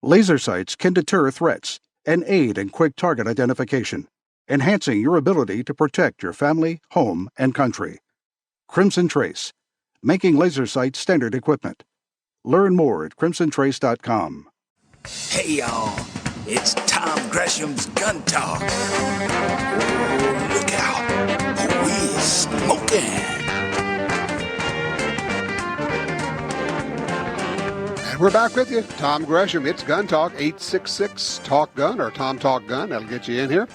Laser sights can deter threats and aid in quick target identification, enhancing your ability to protect your family, home, and country. Crimson Trace, making laser sights standard equipment. Learn more at crimsontrace.com. Hey y'all, it's Tom Gresham's Gun Talk. Oh, look out, we smoking. And we're back with you, Tom Gresham. It's Gun Talk, 866-TALK-GUN or Tom Talk Gun. That'll get you in here.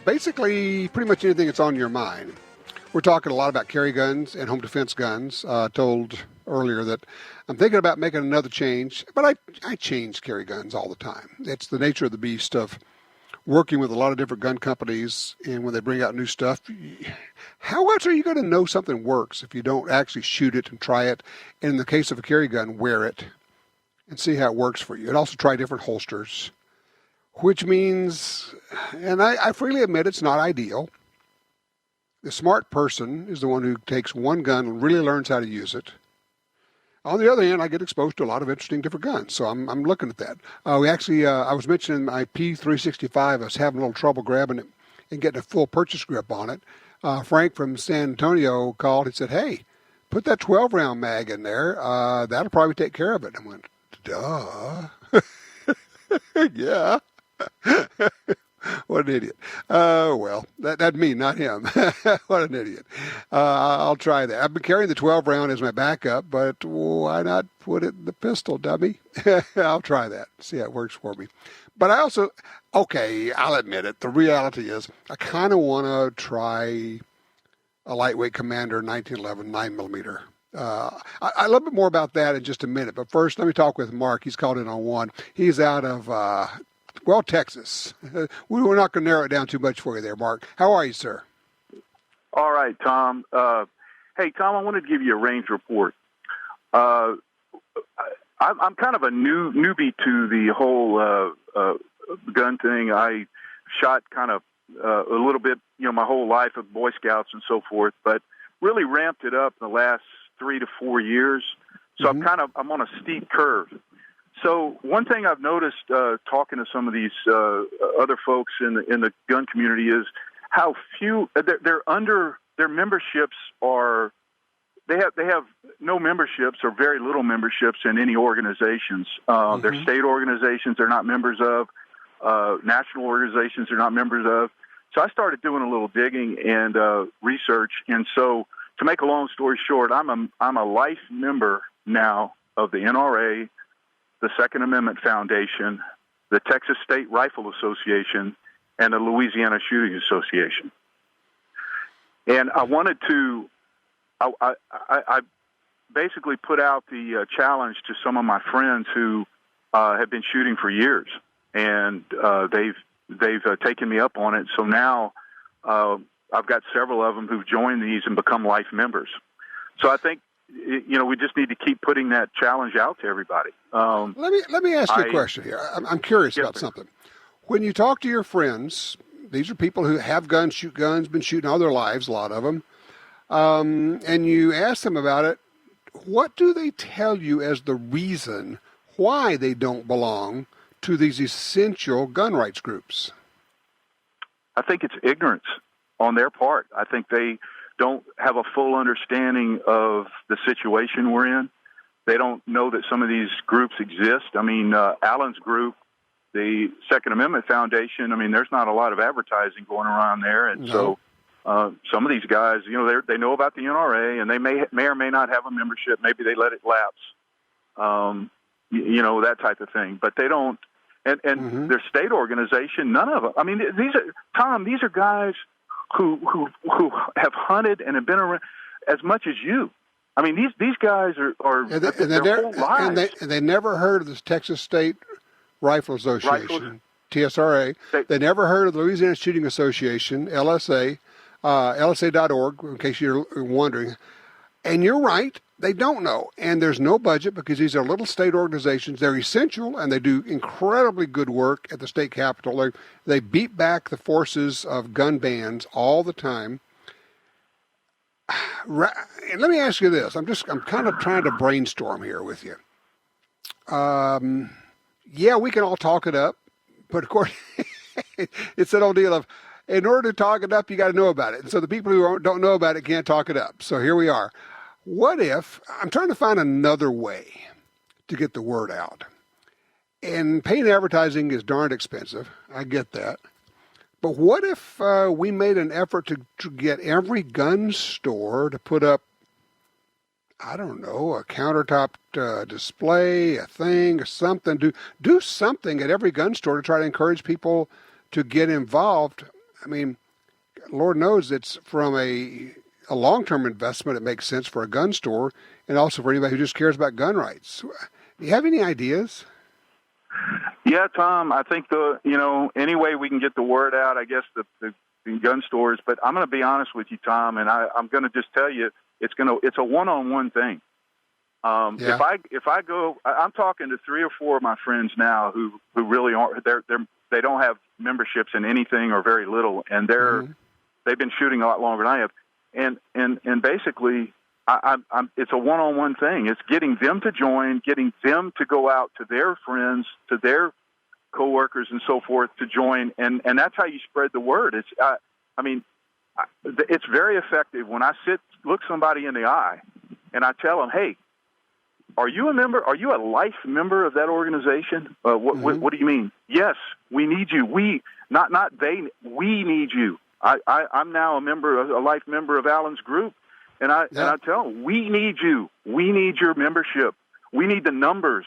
Basically, pretty much anything that's on your mind. We're talking a lot about carry guns and home defense guns. Told earlier that I'm thinking about making another change, but I change carry guns all the time. It's the nature of the beast of working with a lot of different gun companies, and when they bring out new stuff, how much are you going to know something works if you don't actually shoot it and try it? And in the case of a carry gun, wear it and see how it works for you. And also try different holsters, which means, and I freely admit it's not ideal. The smart person is the one who takes one gun and really learns how to use it. On the other hand, I get exposed to a lot of interesting different guns, so I'm looking at that. I was mentioning my P365. I was having a little trouble grabbing it and getting a full purchase grip on it. Frank from San Antonio called and said, "Hey, put that 12-round mag in there. That'll probably take care of it." I went, "Duh." Yeah. What an idiot. Well, that'd me, not him. What an idiot. I'll try that. I've been carrying the 12-round as my backup, but why not put it in the pistol, dummy? I'll try that, see how it works for me. But I also, okay, I'll admit it. The reality is I kind of want to try a lightweight Commander 1911 9mm. A little bit more about that in just a minute. But first, let me talk with Mark. He's called in on one. He's out of... Texas. We're not going to narrow it down too much for you there, Mark. How are you, sir? All right, Tom. Hey, Tom, I wanted to give you a range report. I'm kind of a newbie to the whole gun thing. I shot kind of a little bit, my whole life with Boy Scouts and so forth, but really ramped it up in the last 3 to 4 years. So I'm on a steep curve. So one thing I've noticed talking to some of these other folks in the gun community is how few their memberships are. They have no memberships or very little memberships in any organizations. Their state organizations they're not members of. National organizations they're not members of. So I started doing a little digging and research. And so to make a long story short, I'm a life member now of the NRA, the Second Amendment Foundation, the Texas State Rifle Association, and the Louisiana Shooting Association. And I wanted to, I basically put out the challenge to some of my friends who have been shooting for years, and they've taken me up on it. So now I've got several of them who've joined these and become life members. So I think, we just need to keep putting that challenge out to everybody. Let me ask you a question here. I'm curious about something. When you talk to your friends, these are people who have guns, shoot guns, been shooting all their lives, a lot of them, and you ask them about it, what do they tell you as the reason why they don't belong to these essential gun rights groups? I think it's ignorance on their part. I think they don't have a full understanding of the situation we're in. They don't know that some of these groups exist. I mean, Allen's group, the Second Amendment Foundation, there's not a lot of advertising going around there. And so some of these guys, they know about the NRA, and they may or may not have a membership. Maybe they let it lapse, that type of thing. But they don't, and their state organization, none of them. These are guys who have hunted and have been around as much as you. These guys are their whole lives. And they never heard of the Texas State Rifle Association, TSRA. They never heard of the Louisiana Shooting Association, LSA, LSA.org, in case you're wondering. And you're right, they don't know. And there's no budget because these are little state organizations. They're essential, and they do incredibly good work at the state capitol. They beat back the forces of gun bans all the time. And let me ask you this. I'm kind of trying to brainstorm here with you. yeah, we can all talk it up, but of course, it's that old deal of, in order to talk it up, you got to know about it. And so the people who don't know about it can't talk it up. So here we are. What if, I'm trying to find another way to get the word out. And paid advertising is darn expensive. I get that. But what if we made an effort to get every gun store to put up, I don't know, a countertop display, a thing, or something. Do something at every gun store to try to encourage people to get involved. I mean, Lord knows it's from a long-term investment. It makes sense for a gun store and also for anybody who just cares about gun rights. Do you have any ideas? Yeah, Tom, I think any way we can get the word out, I guess the gun stores, but I'm going to be honest with you, Tom, and I'm going to just tell you, it's a one-on-one thing. If I go, I'm talking to 3 or 4 of my friends now who really aren't, they don't have memberships in anything or very little, and they've been shooting a lot longer than I have. And basically, it's a one-on-one thing. It's getting them to join, getting them to go out to their friends, to their coworkers, and so forth to join, and that's how you spread the word. It's very effective when I look somebody in the eye, and I tell them, "Hey, are you a member? Are you a life member of that organization? What do you mean? Yes, we need you. We need you. I'm now a life member of Alan's group." And I tell them, we need you. We need your membership. We need the numbers.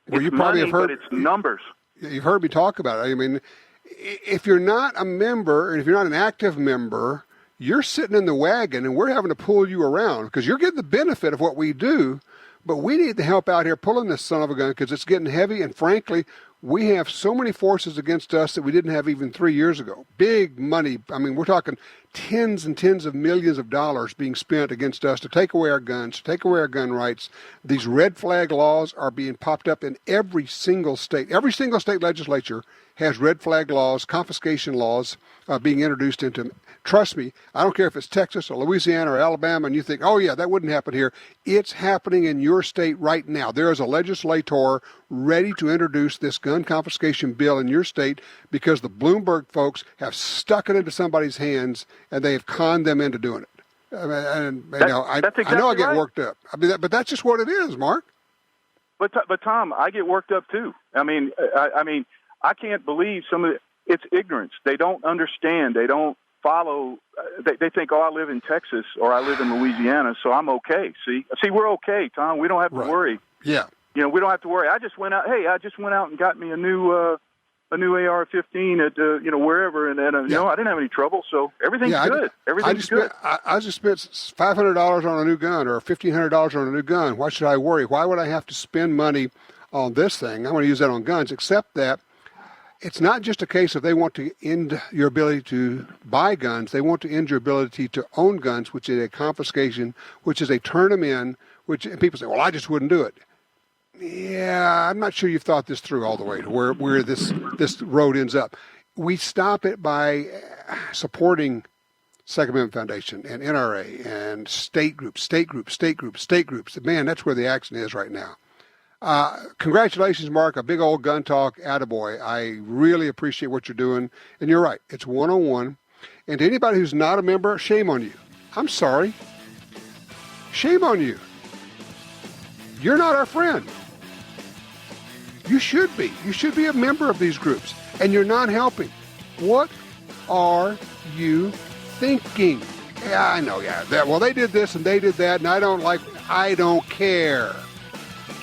Well, you money, probably have heard, but it's numbers. You've heard me talk about it. I mean, if you're not a member, and if you're not an active member, you're sitting in the wagon, and we're having to pull you around because you're getting the benefit of what we do, but we need the help out here pulling this son of a gun because it's getting heavy, and frankly, we have so many forces against us that we didn't have even 3 years ago. Big money. I mean, we're talking tens and tens of millions of dollars being spent against us to take away our guns, to take away our gun rights. These red flag laws are being popped up in every single state. Every single state legislature has red flag laws, confiscation laws being introduced into them. Trust me, I don't care if it's Texas or Louisiana or Alabama, and you think, oh, yeah, that wouldn't happen here. It's happening in your state right now. There is a legislator ready to introduce this gun confiscation bill in your state because the Bloomberg folks have stuck it into somebody's hands, and they have conned them into doing it. I know I get worked up. I mean, but that's just what it is, Mark. But Tom, I get worked up too. I mean, I can't believe some of it's ignorance. They don't understand. They don't follow. They think, oh, I live in Texas or I live in Louisiana, so I'm okay. See, we're okay, Tom. We don't have to worry. Yeah. We don't have to worry. I just went out and got me a new AR-15 at wherever, and I didn't have any trouble, so everything's good. Everything's good. I just spent $500 on a new gun or $1,500 on a new gun. Why should I worry? Why would I have to spend money on this thing? I'm going to use that on guns, except that it's not just a case of they want to end your ability to buy guns. They want to end your ability to own guns, which is a confiscation, which is a turn them in, and people say, well, I just wouldn't do it. Yeah, I'm not sure you've thought this through all the way to where this road ends up. We stop it by supporting Second Amendment Foundation and NRA and state groups. Man, that's where the action is right now. Congratulations, Mark. A big old gun talk attaboy. I really appreciate what you're doing. And you're right. It's one-on-one. And to anybody who's not a member, shame on you. I'm sorry. Shame on you. You're not our friend. You should be. You should be a member of these groups. And you're not helping. What are you thinking? Yeah, I know. Yeah. They did this and they did that, and I don't care.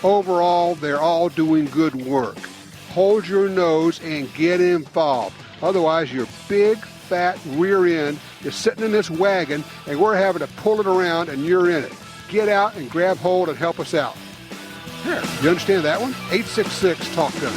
Overall, they're all doing good work. Hold your nose and get involved. Otherwise, your big, fat rear end is sitting in this wagon, and we're having to pull it around, and you're in it. Get out and grab hold and help us out. There, you understand that one? 866-TALK-GUN.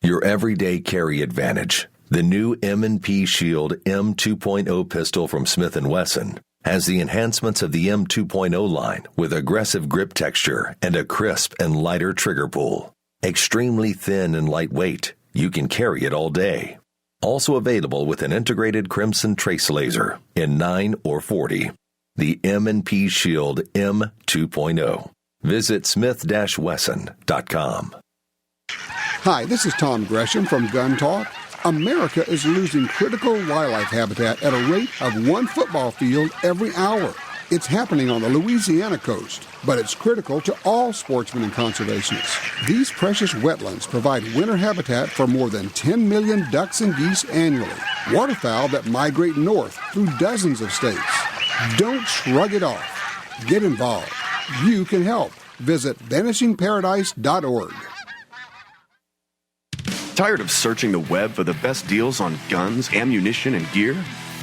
Your everyday carry advantage. The new M&P Shield M2.0 pistol from Smith & Wesson has the enhancements of the M2.0 line with aggressive grip texture and a crisp and lighter trigger pull. Extremely thin and lightweight, you can carry it all day. Also available with an integrated crimson trace laser in 9 or 40. the M&P Shield M2.0. Visit smith-wesson.com. Hi, this is Tom Gresham from Gun Talk. America is losing critical wildlife habitat at a rate of 1 football field every hour. It's happening on the Louisiana coast, but it's critical to all sportsmen and conservationists. These precious wetlands provide winter habitat for more than 10 million ducks and geese annually, waterfowl that migrate north through dozens of states. Don't shrug it off. Get involved. You can help. Visit vanishingparadise.org. Tired of searching the web for the best deals on guns, ammunition, and gear?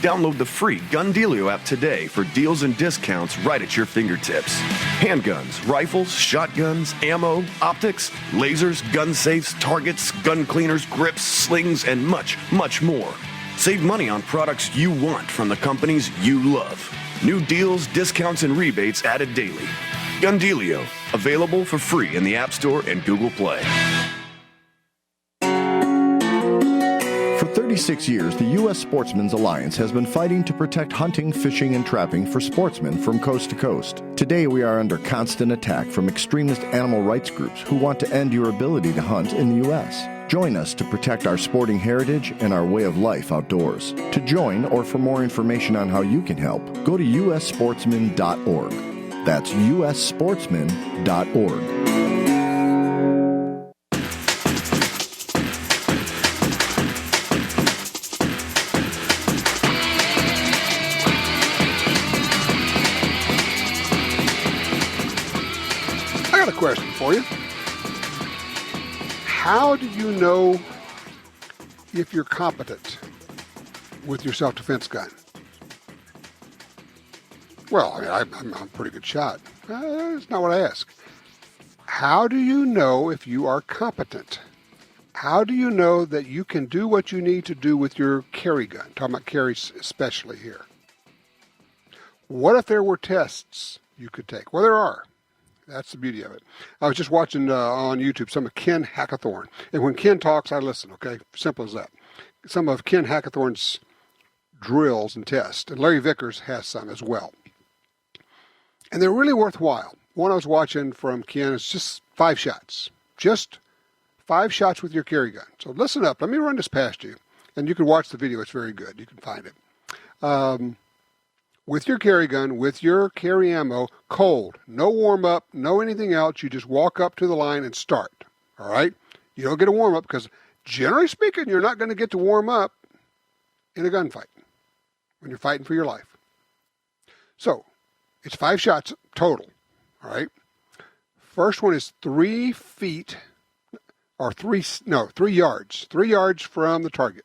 Download the free Gun Dealio app today for deals and discounts right at your fingertips. Handguns, rifles, shotguns, ammo, optics, lasers, gun safes, targets, gun cleaners, grips, slings, and much, much more. Save money on products you want from the companies you love. New deals, discounts, and rebates added daily. Gun Dealio, available for free in the App Store and Google Play. For 36 years, the U.S. Sportsmen's Alliance has been fighting to protect hunting, fishing, and trapping for sportsmen from coast to coast. Today, we are under constant attack from extremist animal rights groups who want to end your ability to hunt in the U.S. Join us to protect our sporting heritage and our way of life outdoors. To join or for more information on how you can help, go to ussportsman.org. That's ussportsman.org. Question for you. How do you know if you're competent with your self-defense gun? Well, I'm a pretty good shot. That's not what I ask. How do you know if you are competent? How do you know that you can do what you need to do with your carry gun? Talking about carry especially here. What if there were tests you could take? Well, there are. That's the beauty of it. I was just watching on YouTube some of Ken Hackathorn. And when Ken talks, I listen, okay? Simple as that. Some of Ken Hackathorn's drills and tests. And Larry Vickers has some as well. And they're really worthwhile. One I was watching from Ken is just 5 shots. Just 5 shots with your carry gun. So listen up. Let me run this past you. And you can watch the video. It's very good. You can find it. With your carry gun, with your carry ammo, cold, no warm up, no anything else. You just walk up to the line and start. All right? You don't get a warm up because generally speaking, you're not going to get to warm up in a gunfight when you're fighting for your life. So it's 5 shots total. All right? First one is 3 feet or 3 yards. 3 yards from the target.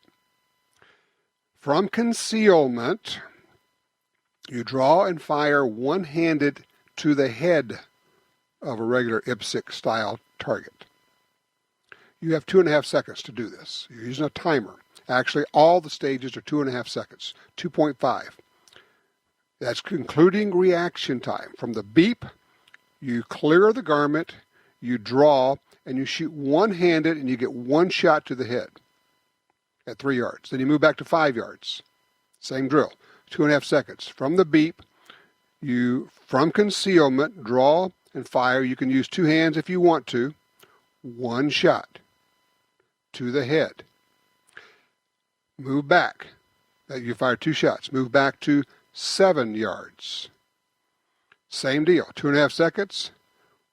From concealment, you draw and fire one-handed to the head of a regular IPSC style target. You have 2.5 seconds to do this. You're using a timer. Actually, all the stages are 2.5 seconds, 2.5. That's including reaction time. From the beep, you clear the garment, you draw, and you shoot one-handed, and you get 1 shot to the head at 3 yards. Then you move back to 5 yards. Same drill. 2.5 seconds. From the beep, you, from concealment, draw and fire. You can use 2 hands if you want to. 1 shot to the head. Move back. You fire 2 shots. Move back to 7 yards. Same deal. 2.5 seconds.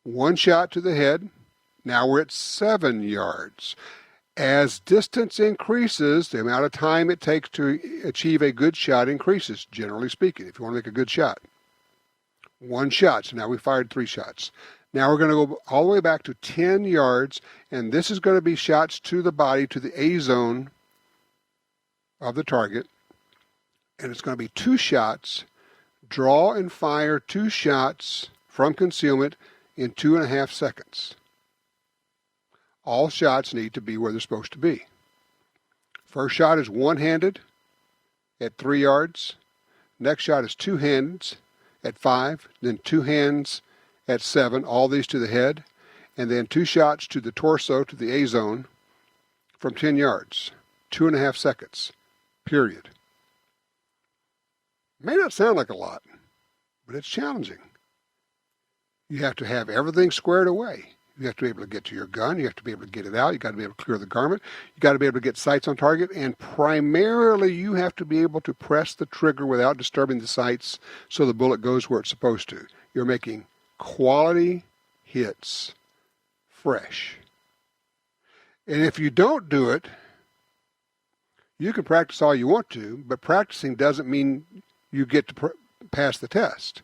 1 shot to the head. Now we're at 7 yards. As distance increases, the amount of time it takes to achieve a good shot increases, generally speaking, if you want to make a good shot. 1 shot. So now we fired 3 shots. Now we're going to go all the way back to 10 yards, and this is going to be shots to the body, to the A zone of the target. And it's going to be 2 shots. Draw and fire 2 shots from concealment in 2.5 seconds. All shots need to be where they're supposed to be. First shot is one-handed at 3 yards. Next shot is 2 hands at 5. Then 2 hands at 7. All these to the head. And then 2 shots to the torso, to the A zone from 10 yards. 2.5 seconds. Period. May not sound like a lot, but it's challenging. You have to have everything squared away. You have to be able to get to your gun. You have to be able to get it out. You got to be able to clear the garment. You got to be able to get sights on target. And primarily, you have to be able to press the trigger without disturbing the sights so the bullet goes where it's supposed to. You're making quality hits fresh. And if you don't do it, you can practice all you want to, but practicing doesn't mean you get to pass the test.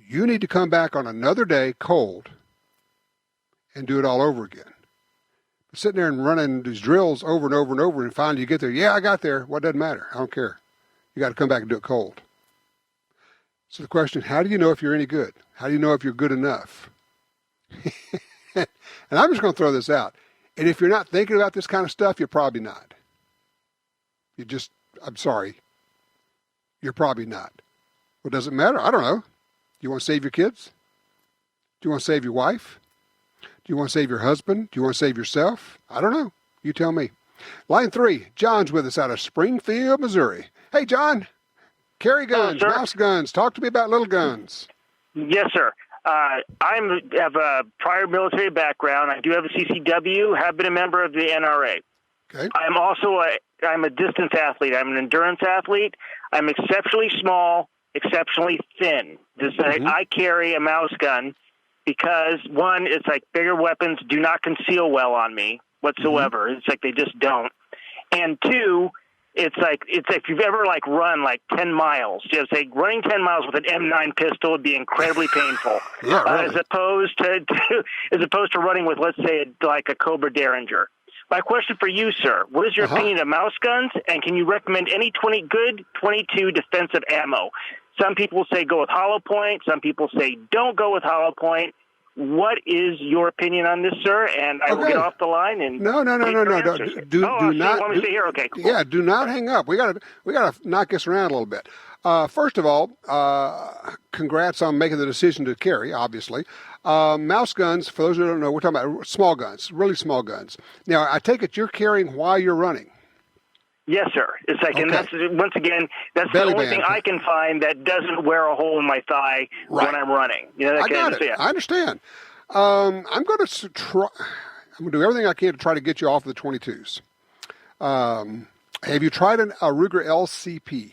You need to come back on another day cold and do it all over again. Sitting there and running these drills over and over and over, and finally you get there. Yeah, I got there. What doesn't matter? I don't care. You got to come back and do it cold. So the question, how do you know if you're any good? How do you know if you're good enough? And I'm just going to throw this out. And if you're not thinking about this kind of stuff, you're probably not. I'm sorry. You're probably not. Well, does it matter? I don't know. Do you want to save your kids? Do you want to save your wife? Do you want to save your husband? Do you want to save yourself? I don't know. You tell me. Line 3, John's with us out of Springfield, Missouri. Hey, John. Carry guns, mouse guns. Talk to me about little guns. Yes, sir. I have a prior military background. I do have a CCW, have been a member of the NRA. Okay. I'm a distance athlete. I'm an endurance athlete. I'm exceptionally small, exceptionally thin. I carry a mouse gun because, one, it's like bigger weapons do not conceal well on me whatsoever. Mm-hmm. It's like they just don't. And two, it's like if you've ever run 10 miles, you have to say running 10 miles with an M9 pistol would be incredibly painful. Yeah, really. As opposed to running with, let's say, a Cobra Derringer. My question for you, sir, what is your opinion of mouse guns, and can you recommend any good 22 defensive ammo? Some people say go with hollow point. Some people say don't go with hollow point. What is your opinion on this, sir? And I will get off the line. And no. Do not. Want me to stay here? Okay, cool. Yeah, do not hang up. We gotta knock this around a little bit. First of all, congrats on making the decision to carry. Obviously, mouse guns. For those who don't know, we're talking about small guns, really small guns. Now, I take it you're carrying while you're running. Yes, sir. It's and that's, once again, that's Belly the only band. thing I can find that doesn't wear a hole in my thigh when I'm running. I got it. I understand. I'm going to try. I'm going to do everything I can to try to get you off of the 22s. Have you tried a Ruger LCP?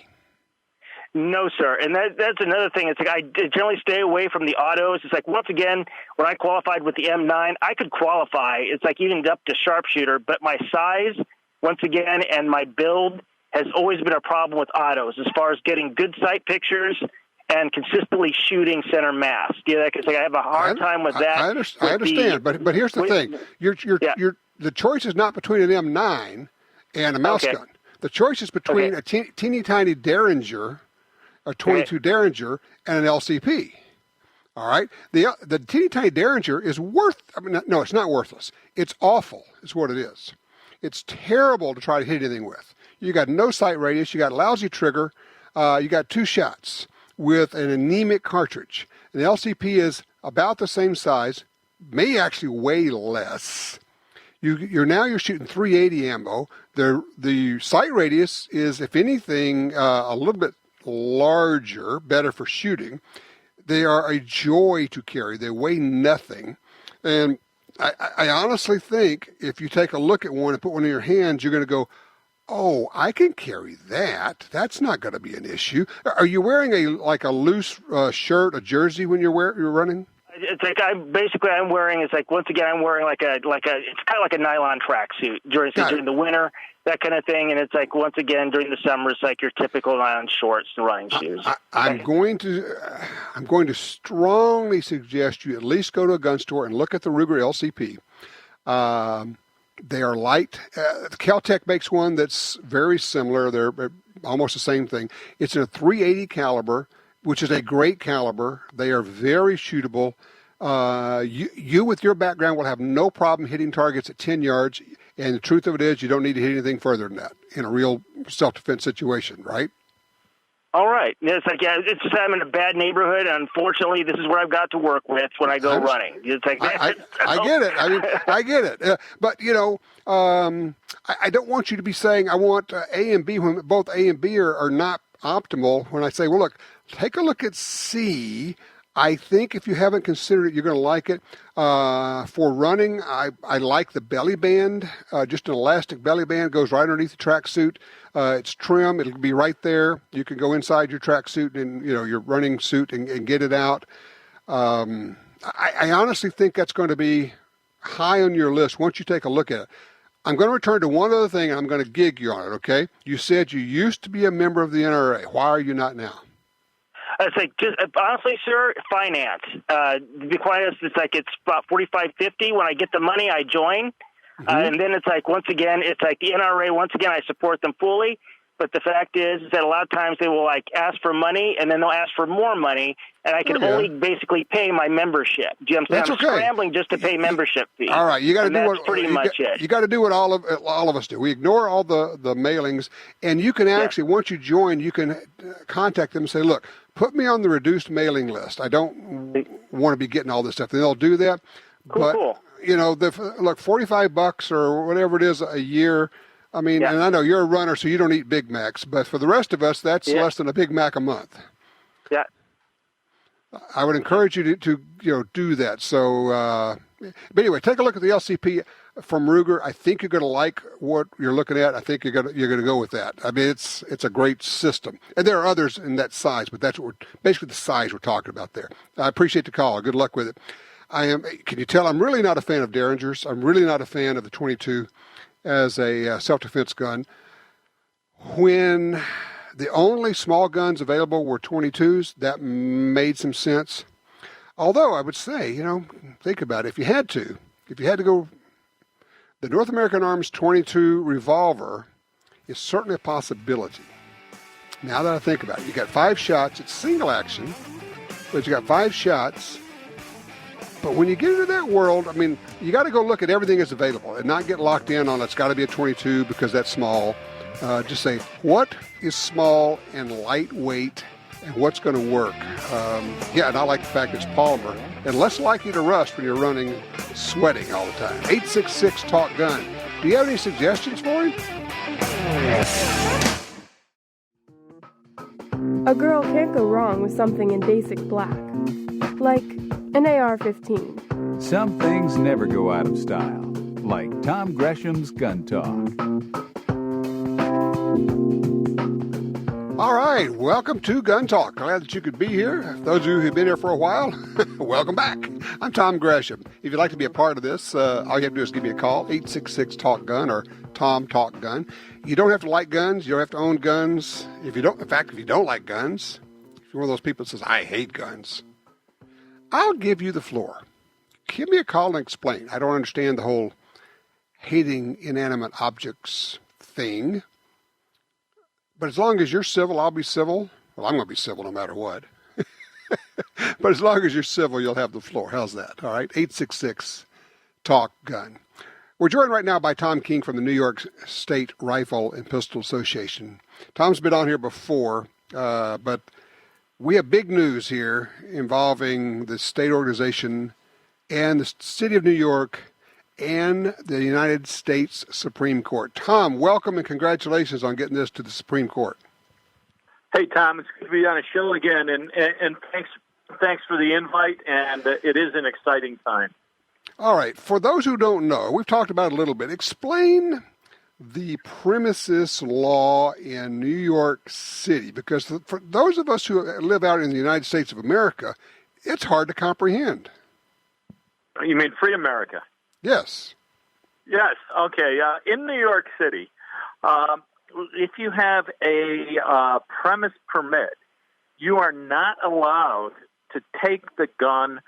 No, sir. And that's another thing. It's I generally stay away from the autos. It's once again, when I qualified with the M9, I could qualify. It's even up to sharpshooter, but my size, once again, and my build has always been a problem with autos as far as getting good sight pictures and consistently shooting center mass. Because I have a hard time with that. I understand, but here's the thing: the choice is not between an M9 and a mouse gun. The choice is between a teeny tiny Derringer, a 22 Derringer, and an LCP. All right, the teeny tiny Derringer is no, it's not worthless. It's awful, is what it is. It's terrible to try to hit anything with. You got no sight radius. You got a lousy trigger. You got 2 shots with an anemic cartridge. And the LCP is about the same size, may actually weigh less. You're shooting 380 ammo. The sight radius is, if anything, a little bit larger, better for shooting. They are a joy to carry. They weigh nothing. And I honestly think if you take a look at one and put one in your hands, you're going to go, oh, I can carry that. That's not going to be an issue. Are you wearing a loose shirt, a jersey when you're running? It's I'm wearing. Once again, I'm wearing it's kind of like a nylon tracksuit during the winter, that kind of thing. And it's once again during the summer, it's your typical nylon shorts and running shoes. I'm going to strongly suggest you at least go to a gun store and look at the Ruger LCP. They are light. Caltech makes one that's very similar. They're almost the same thing. It's in a .380 caliber, which is a great caliber. They are very shootable. You with your background will have no problem hitting targets at 10 yards. And the truth of it is, you don't need to hit anything further than that in a real self-defense situation, right? All right. It's it's just I'm in a bad neighborhood, and unfortunately, this is where I've got to work with when I go running. It's I get it. I get it. But, I don't want you to be saying I want A and B when both A and B are not optimal. When I say, well, look, take a look at C. I think if you haven't considered it, you're going to like it. For running, I like the belly band. Just an elastic belly band goes right underneath the tracksuit. It's trim. It'll be right there. You can go inside your tracksuit and your running suit and get it out. I honestly think that's going to be high on your list once you take a look at it. I'm going to return to one other thing, and I'm going to gig you on it, okay? You said you used to be a member of the NRA. Why are you not now? It's like, just honestly, sir, finance. To be quite honest, it's about $45.50. When I get the money, I join. And then it's like, once again, it's like the NRA, once again, I support them fully. But the fact is that a lot of times they will ask for money, and then they'll ask for more money, and I can only basically pay my membership. Do you understand? I'm scrambling just to pay membership fees. All right, you got to do what pretty much it. You got to do what all of us do. We ignore all the mailings, and you can actually once you join, you can contact them and say, "Look, put me on the reduced mailing list. I don't want to be getting all this stuff." And they'll do that. Cool. Look, $45 or whatever it is a year. I mean, and I know you're a runner, so you don't eat Big Macs, but for the rest of us, that's less than a Big Mac a month. Yeah. I would encourage you to do that. So, but anyway, take a look at the LCP from Ruger. I think you're going to like what you're looking at. I think you're going to go with that. I mean, it's a great system, and there are others in that size, but that's what basically the size we're talking about there. I appreciate the call. Good luck with it. Can you tell I'm really not a fan of Derringers? I'm really not a fan of the 22 as a self-defense gun. When the only small guns available were 22s, that made some sense. Although I would say, think about it. If you had to go, the North American Arms 22 revolver is certainly a possibility. Now that I think about it, you got 5 shots. It's single action, but you got 5 shots. But when you get into that world, I mean, you got to go look at everything that's available and not get locked in on it's got to be a 22 because that's small. Just say, what is small and lightweight and what's going to work? And I like the fact it's polymer and less likely to rust when you're running sweating all the time. 866-TALK-GUN. Do you have any suggestions for him? A girl can't go wrong with something in basic black. Like an AR-15. Some things never go out of style, like Tom Gresham's Gun Talk. All right, welcome to Gun Talk. Glad that you could be here. Those of you who've been here for a while, welcome back. I'm Tom Gresham. If you'd like to be a part of this, all you have to do is give me a call, 866-TALK-GUN or Tom Talk Gun. You don't have to like guns. You don't have to own guns. If you don't like guns, if you're one of those people that says, I hate guns, I'll give you the floor. Give me a call and explain. I don't understand the whole hating inanimate objects thing. But as long as you're civil, I'll be civil. Well, I'm going to be civil no matter what. But as long as you're civil, you'll have the floor. How's that? All right, 866-TALK-GUN. We're joined right now by Tom King from the New York State Rifle and Pistol Association. Tom's been on here before, but we have big news here involving the state organization and the city of New York and the United States Supreme Court. Tom, welcome and congratulations on getting this to the Supreme Court. Hey, Tom, it's good to be on a show again, and thanks for the invite, and it is an exciting time. All right, for those who don't know, we've talked about it a little bit. Explain the premises law in New York City, because for those of us who live out in the United States of America, it's hard to comprehend. You mean free America? Yes. Yes. Okay. In New York City, if you have a premise permit, you are not allowed to take the gun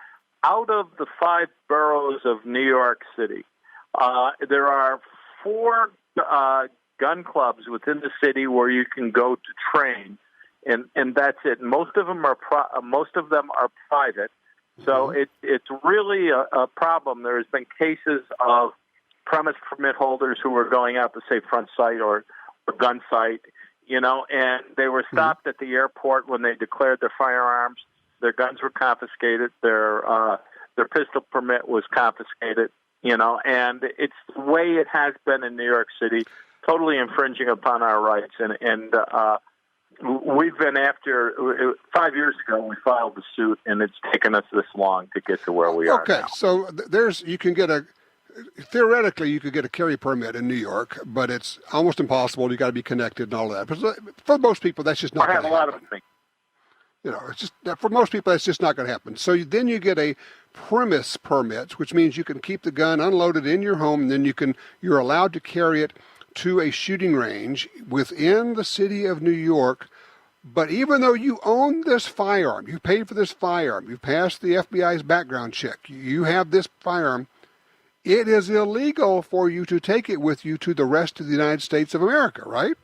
out of the 5 boroughs of New York City. There are 4 gun clubs within the city where you can go to train, and that's it. Most of them are private. So it's really a problem. There's been cases of premise permit holders who were going out to, say, front sight or gun sight, and they were stopped at the airport when they declared their firearms. Their guns were confiscated. Their pistol permit was confiscated, and it's the way it has been in New York City, totally infringing upon our rights. And we've been after 5 years ago. We filed the suit, and it's taken us this long to get to where we are. Okay, now. so theoretically you could get a carry permit in New York, but it's almost impossible. You got to be connected and all of that. But for most people, that's just not going to happen. It's just for most people that's just not going to happen. So then you get a premise permit, which means you can keep the gun unloaded in your home, and then you're allowed to carry it to a shooting range within the city of New York. But even though you own this firearm, you paid for this firearm, you passed the FBI's background check, you have this firearm, it is illegal for you to take it with you to the rest of the United States of America, right?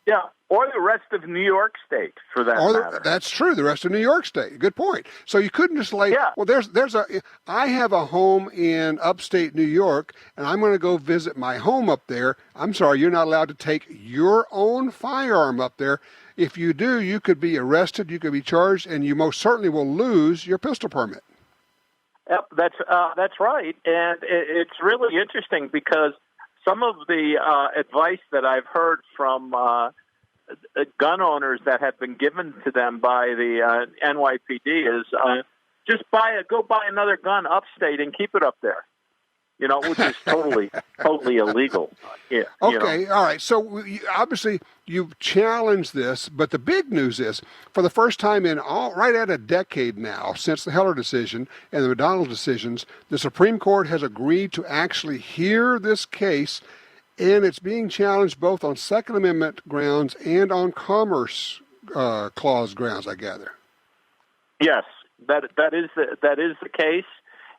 Yeah, or the rest of New York State, for that matter. That's true, the rest of New York State. Good point. So you couldn't just I have a home in upstate New York, and I'm going to go visit my home up there. I'm sorry, you're not allowed to take your own firearm up there. If you do, you could be arrested, you could be charged, and you most certainly will lose your pistol permit. Yep, that's right, and it's really interesting because some of the advice that I've heard from gun owners that have been given to them by the NYPD is just go buy another gun upstate and keep it up there. Which is totally illegal. Yeah. Okay, all right. So obviously you've challenged this, but the big news is, for the first time in right at a decade now, since the Heller decision and the McDonald decisions, the Supreme Court has agreed to actually hear this case, and it's being challenged both on Second Amendment grounds and on Commerce Clause grounds, I Yes, that is the case.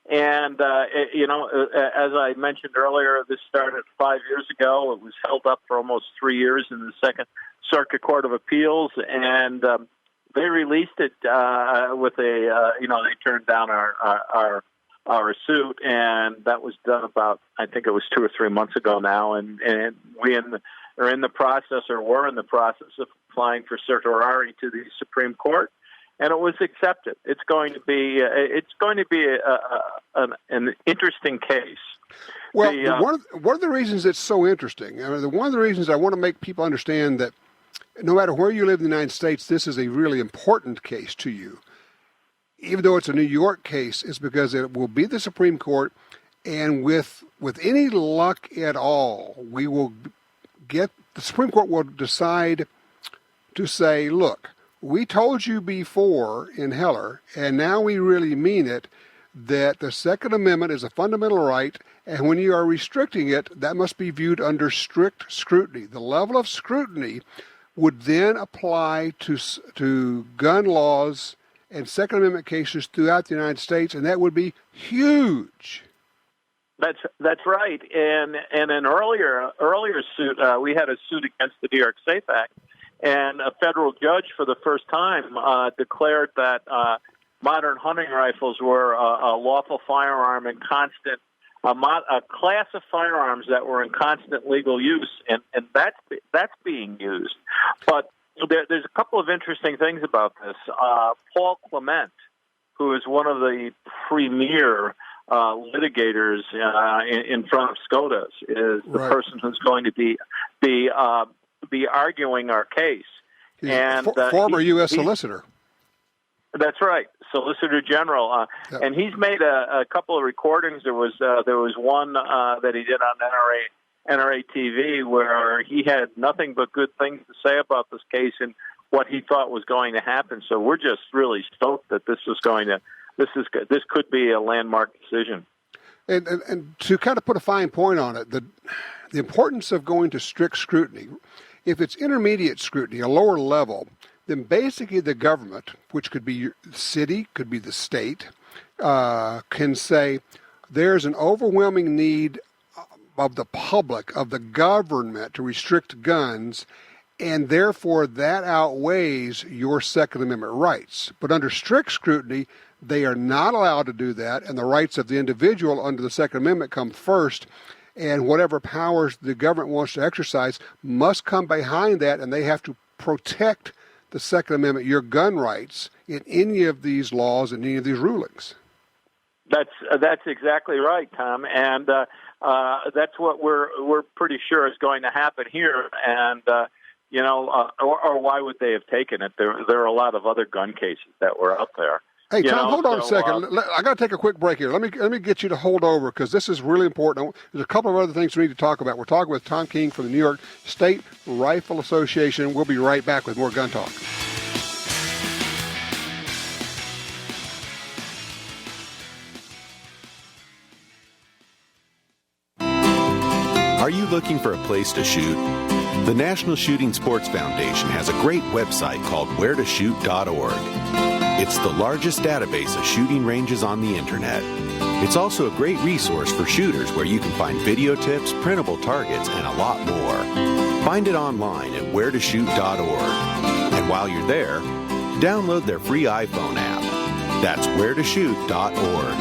And, as I mentioned earlier, this started 5 years ago. It was held up for almost 3 years in the Second Circuit Court of Appeals, and they released it with they turned down our suit, and that was done about, I think it was 2 or 3 months ago now, and we are in the process of applying for certiorari to the Supreme Court. And it was accepted. It's going to be an interesting case. Well, one of the reasons it's so interesting, one of the reasons I want to make people understand that no matter where you live in the United States, this is a really important case to you. Even though it's a New York case, is because it will be the Supreme Court, and with any luck at all, the Supreme Court will decide to say, look, we told you before in Heller, and now we really mean it, that the Second Amendment is a fundamental right, and when you are restricting it, that must be viewed under strict scrutiny. The level of scrutiny would then apply to gun laws and Second Amendment cases throughout the United States, and that would be huge. That's right. And an earlier suit, we had a suit against the New York SAFE Act. And a federal judge, for the first time, declared that modern hunting rifles were a lawful firearm in constant, a class of firearms that were in constant legal use, and that's being used. But there's a couple of interesting things about this. Paul Clement, who is one of the premier litigators in front of SCOTUS, is the person who's going to be arguing our case. And former U.S. solicitor. That's right, Solicitor General. Yep. And he's made a couple of recordings. There was one that he did on NRA TV where he had nothing but good things to say about this case and what he thought was going to happen. So we're just really stoked that this could be a landmark decision. And to kind of put a fine point on it, the importance of going to strict scrutiny. If it's intermediate scrutiny, a lower level, then basically the government, which could be your city, could be the state, can say there's an overwhelming need of the public, of the government, to restrict guns, and therefore that outweighs your Second Amendment rights. But under strict scrutiny, they are not allowed to do that, and the rights of the individual under the Second Amendment come first. And whatever powers the government wants to exercise must come behind that, and they have to protect the Second Amendment, your gun rights, in any of these laws and any of these rulings. That's exactly right, Tom, and that's what we're pretty sure is going to happen here. And or why would they have taken it? There are a lot of other gun cases that were out there. Hey, Tom, hold on a second. I got to take a quick break here. Let me get you to hold over because this is really important. There's a couple of other things we need to talk about. We're talking with Tom King from the New York State Rifle Association. We'll be right back with more Gun Talk. Are you looking for a place to shoot? The National Shooting Sports Foundation has a great website called wheretoshoot.org. It's the largest database of shooting ranges on the internet. It's also a great resource for shooters where you can find video tips, printable targets, and a lot more. Find it online at wheretoshoot.org. And while you're there, download their free iPhone app. That's wheretoshoot.org.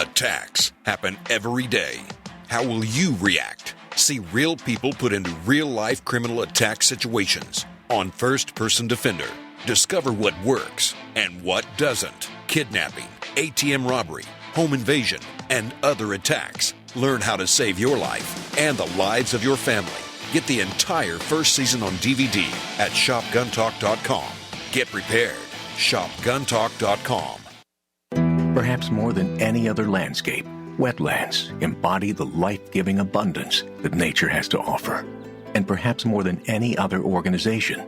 Attacks happen every day. How will you react? See real people put into real-life criminal attack situations on First Person Defender. Discover what works and what doesn't. Kidnapping, ATM robbery, home invasion, and other attacks. Learn how to save your life and the lives of your family. Get the entire first season on DVD at shopguntalk.com. Get prepared. Shopguntalk.com. Perhaps more than any other landscape, wetlands embody the life-giving abundance that nature has to offer. And perhaps more than any other organization,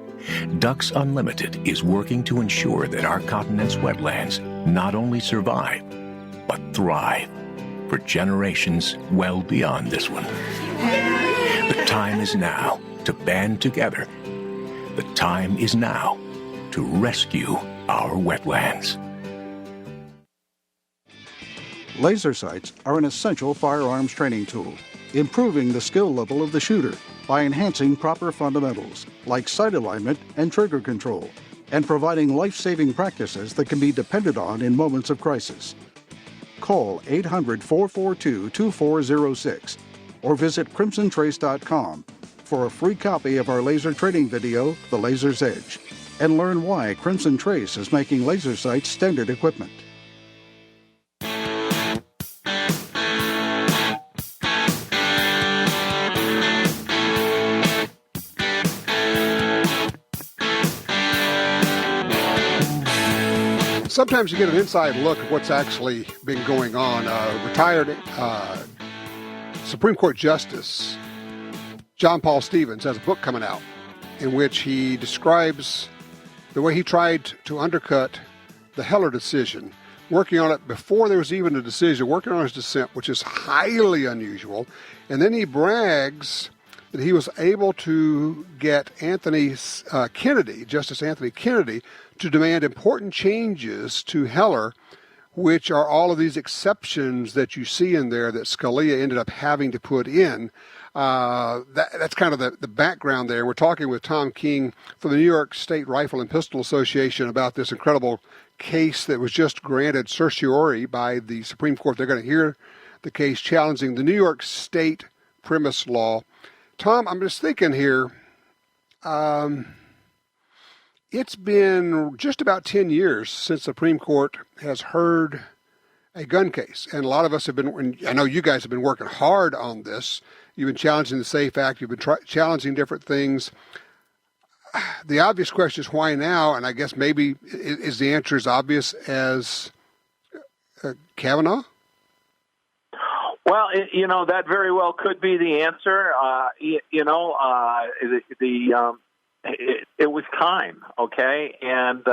Ducks Unlimited is working to ensure that our continent's wetlands not only survive, but thrive for generations well beyond this one. The time is now to band together. The time is now to rescue our wetlands. Laser sights are an essential firearms training tool, improving the skill level of the shooter by enhancing proper fundamentals like sight alignment and trigger control, and providing life-saving practices that can be depended on in moments of crisis. Call 800-442-2406 or visit crimsontrace.com for a free copy of our laser training video, The Laser's Edge, and learn why Crimson Trace is making laser sights standard equipment. Sometimes you get an inside look at what's actually been going on. Retired Supreme Court Justice John Paul Stevens has a book coming out in which he describes the way he tried to undercut the Heller decision, working on it before there was even a decision, working on his dissent, which is highly unusual. And then he brags that he was able to get Justice Anthony Kennedy, to demand important changes to Heller, which are all of these exceptions that you see in there that Scalia ended up having to put in. That's kind of the background there. We're talking with Tom King from the New York State Rifle and Pistol Association about this incredible case that was just granted certiorari by the Supreme Court. They're going to hear the case challenging the New York State premise law. Tom, I'm just thinking here, it's been just about 10 years since the Supreme Court has heard a gun case. And a lot of us have been, I know you guys have been working hard on this. You've been challenging the SAFE Act. You've been challenging different things. The obvious question is why now? And I guess maybe is the answer as obvious as Kavanaugh? Well, that very well could be the answer. It was time, okay? And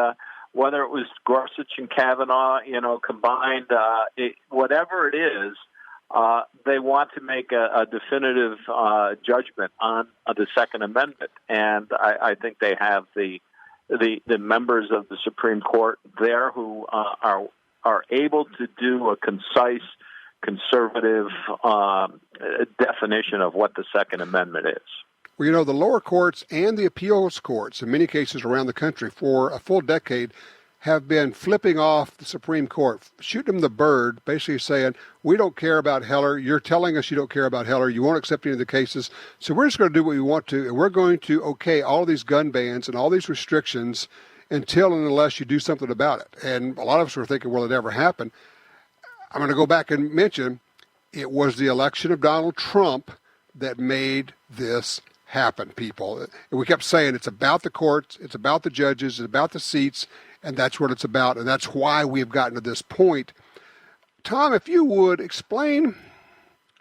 whether it was Gorsuch and Kavanaugh, combined, whatever it is, they want to make a definitive judgment on the Second Amendment. And I think they have the members of the Supreme Court there who are able to do a concise, conservative definition of what the Second Amendment is. Well, the lower courts and the appeals courts, in many cases around the country, for a full decade, have been flipping off the Supreme Court, shooting them the bird, basically saying, we don't care about Heller. You're telling us you don't care about Heller. You won't accept any of the cases. So we're just going to do what we want to, and we're going to okay all these gun bans and all these restrictions until and unless you do something about it. And a lot of us were thinking, will it ever happen? I'm going to go back and mention, It was the election of Donald Trump that made this happen, people. And we kept saying it's about the courts, it's about the judges, it's about the seats, and that's what it's about, and that's why we've gotten to this point. Tom, if you would explain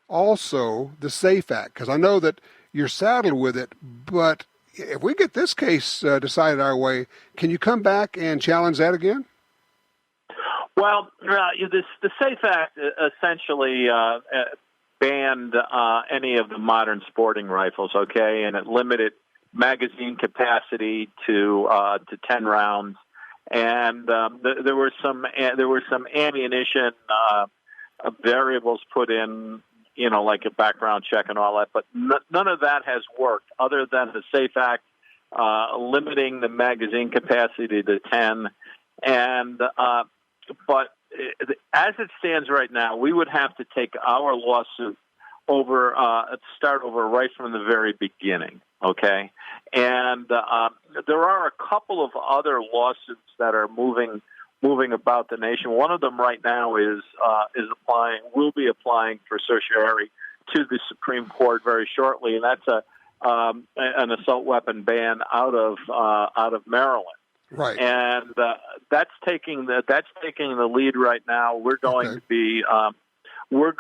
also the SAFE Act, because I know that you're saddled with it, but if we get this case decided our way, can you come back and challenge that again? Well, the SAFE Act essentially banned any of the modern sporting rifles, okay, and it limited magazine capacity to 10 rounds, and there were some ammunition variables put in, like a background check and all that, but none of that has worked other than the SAFE Act limiting the magazine capacity to 10. And but as it stands right now, we would have to take our lawsuit start over right from the very beginning, okay? And there are a couple of other lawsuits that are moving about the nation. One of them right now will be applying for certiorari to the Supreme Court very shortly, and that's an assault weapon ban out of Maryland. Right. And that's taking the lead right now. We're going to be we're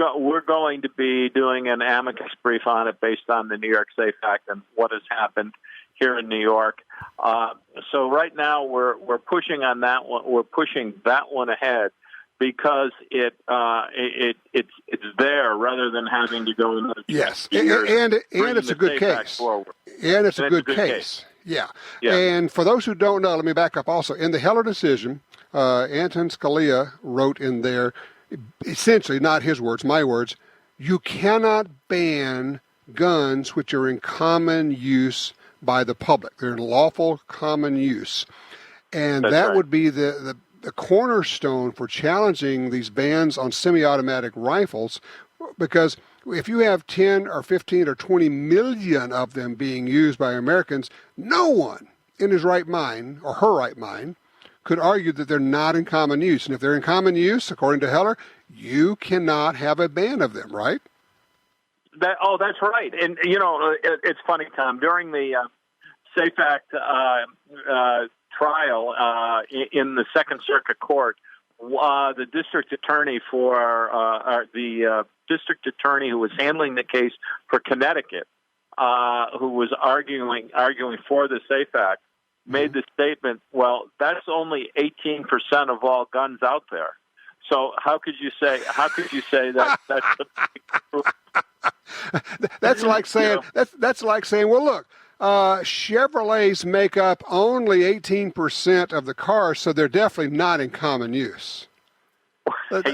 going to be doing an amicus brief on it based on the New York SAFE Act and what has happened here in New York. So right now we're pushing on that one. We're pushing that one ahead because it's there rather than having to go another 2 years. And it's a good case. And it's a good case. Yeah. And for those who don't know, let me back up also. In the Heller decision, Anton Scalia wrote in there, essentially, not his words, my words, you cannot ban guns which are in common use by the public. They're in lawful common use. And that would be the cornerstone for challenging these bans on semi-automatic rifles, because if you have 10 or 15 or 20 million of them being used by Americans, no one in his right mind or her right mind could argue that they're not in common use. And if they're in common use, according to Heller, you cannot have a ban of them, right? That's right. And, it's funny, Tom, during the SAFE Act trial in the Second Circuit Court, the district attorney district attorney who was handling the case for Connecticut, who was arguing for the SAFE Act, made the statement, well, that's only 18% of all guns out there. So how could you say that that's the that's like saying that's like saying, well, look, Chevrolets make up only 18% of the cars, so they're definitely not in common use. That's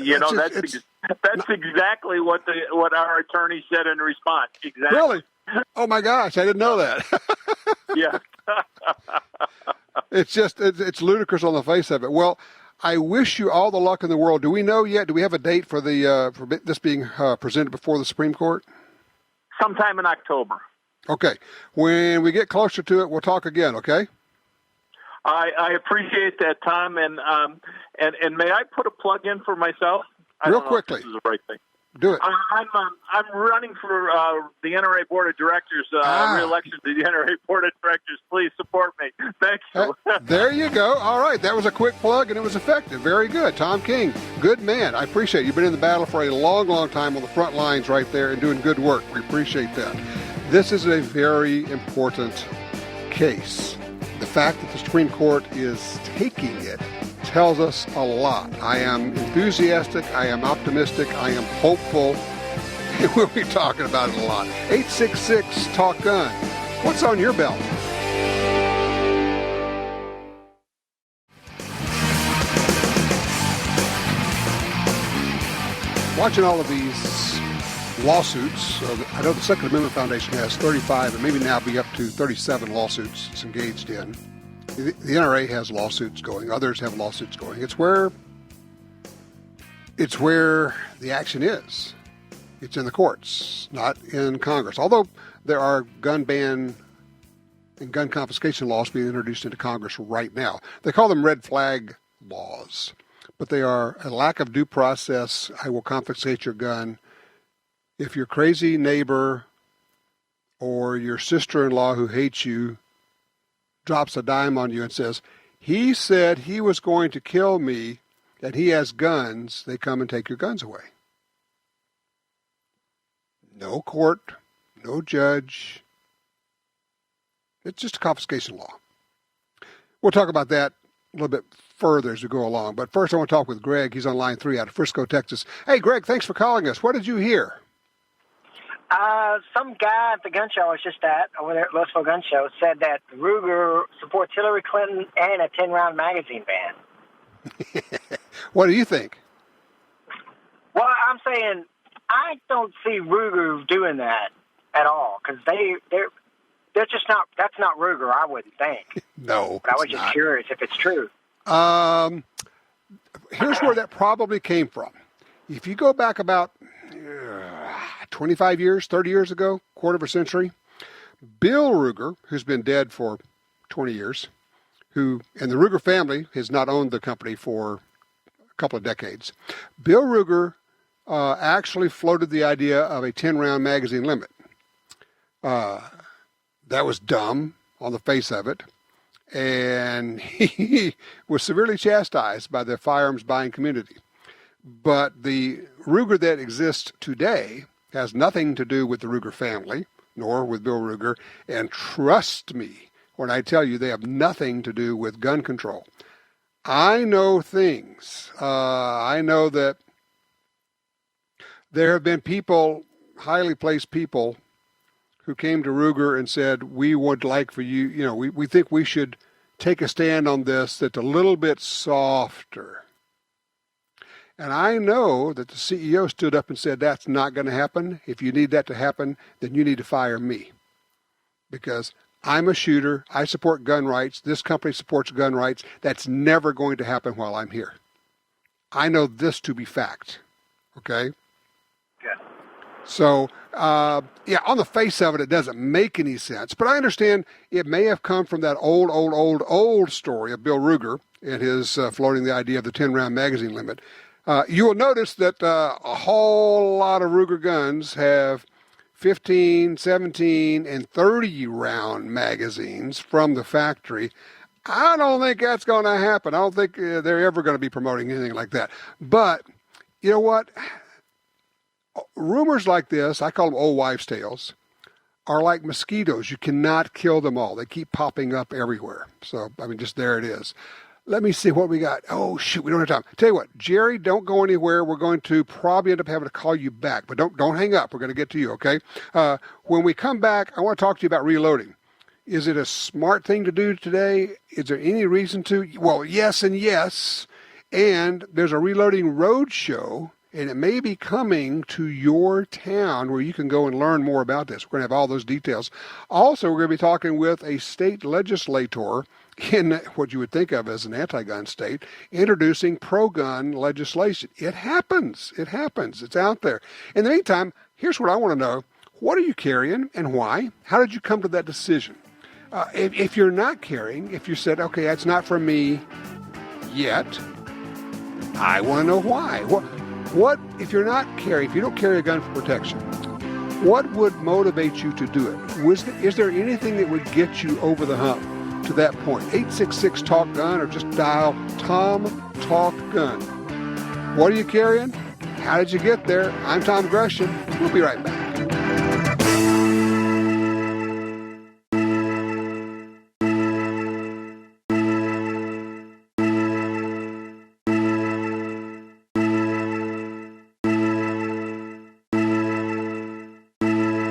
exactly what our attorney said in response. Exactly. Really? Oh my gosh, I didn't know that. Yeah. It's ludicrous on the face of it. Well, I wish you all the luck in the world. Do we know yet? Do we have a date for for this being presented before the Supreme Court? Sometime in October. Okay. When we get closer to it, we'll talk again. Okay. I appreciate that, Tom, and may I put a plug in for myself? Real quickly. This is the right thing. Do it. I'm running for the NRA Board of Directors, re-election to the NRA Board of Directors. Please support me. Thank you. There you go. All right. That was a quick plug, and it was effective. Very good. Tom King, good man. I appreciate it. You've been in the battle for a long, long time on the front lines right there and doing good work. We appreciate that. This is a very important case. The fact that the Supreme Court is taking it tells us a lot. I am enthusiastic, I am optimistic, I am hopeful, and we'll be talking about it a lot. 866-TALK-GUN. What's on your belt? Watching all of these lawsuits, I know the Second Amendment Foundation has 35 and maybe now be up to 37 lawsuits it's engaged in. The NRA has lawsuits going. Others have lawsuits going. It's where the action is. It's in the courts, not in Congress. Although there are gun ban and gun confiscation laws being introduced into Congress right now. They call them red flag laws, but they are a lack of due process. I will confiscate your gun if your crazy neighbor or your sister-in-law who hates you drops a dime on you and says, he said he was going to kill me and he has guns, they come and take your guns away. No court, no judge. It's just a confiscation law. We'll talk about that a little bit further as we go along. But first I want to talk with Greg. He's on line 3 out of Frisco, Texas. Hey, Greg, thanks for calling us. What did you hear? Some guy at the gun show I was just at, over there at Louisville Gun Show, said that Ruger supports Hillary Clinton and a 10-round magazine ban. What do you think? Well, I'm saying I don't see Ruger doing that at all, because they're just not. That's not Ruger, I wouldn't think. No, but I was just curious if it's true. Here's where that probably came from. If you go back about 25 years, 30 years ago, quarter of a century, Bill Ruger, who's been dead for 20 years, and the Ruger family has not owned the company for a couple of decades. Bill Ruger actually floated the idea of a 10-round magazine limit. That was dumb on the face of it, and he was severely chastised by the firearms buying community. But the Ruger that exists today has nothing to do with the Ruger family, nor with Bill Ruger, and trust me when I tell you they have nothing to do with gun control. I know things. I know that there have been people, highly placed people, who came to Ruger and said, we would like for you, we think we should take a stand on this that's a little bit softer. And I know that the CEO stood up and said, that's not going to happen. If you need that to happen, then you need to fire me. Because I'm a shooter. I support gun rights. This company supports gun rights. That's never going to happen while I'm here. I know this to be fact. Okay? Yeah. So, on the face of it, it doesn't make any sense. But I understand it may have come from that old story of Bill Ruger and his floating the idea of the 10-round magazine limit. You will notice that a whole lot of Ruger guns have 15, 17, and 30-round magazines from the factory. I don't think that's going to happen. I don't think they're ever going to be promoting anything like that. But you know what? Rumors like this, I call them old wives' tales, are like mosquitoes. You cannot kill them all. They keep popping up everywhere. So, just there it is. Let me see what we got. Oh, shoot, we don't have time. Tell you what, Jerry, don't go anywhere. We're going to probably end up having to call you back. But don't hang up. We're going to get to you, okay? When we come back, I want to talk to you about reloading. Is it a smart thing to do today? Is there any reason to? Well, yes and yes. And there's a reloading road show, and it may be coming to your town where you can go and learn more about this. We're going to have all those details. Also, we're going to be talking with a state legislator in what you would think of as an anti-gun state, introducing pro-gun legislation. It happens. It happens. It's out there. In the meantime, here's what I want to know. What are you carrying and why? How did you come to that decision? If you're not carrying, if you said, okay, that's not for me yet, I want to know why. What if you're not carrying, if you don't carry a gun for protection, what would motivate you to do it? Is there anything that would get you over the hump to that point? 866-TALK-GUN or just dial Tom Talk Gun. What are you carrying? How did you get there? I'm Tom Gresham. We'll be right back.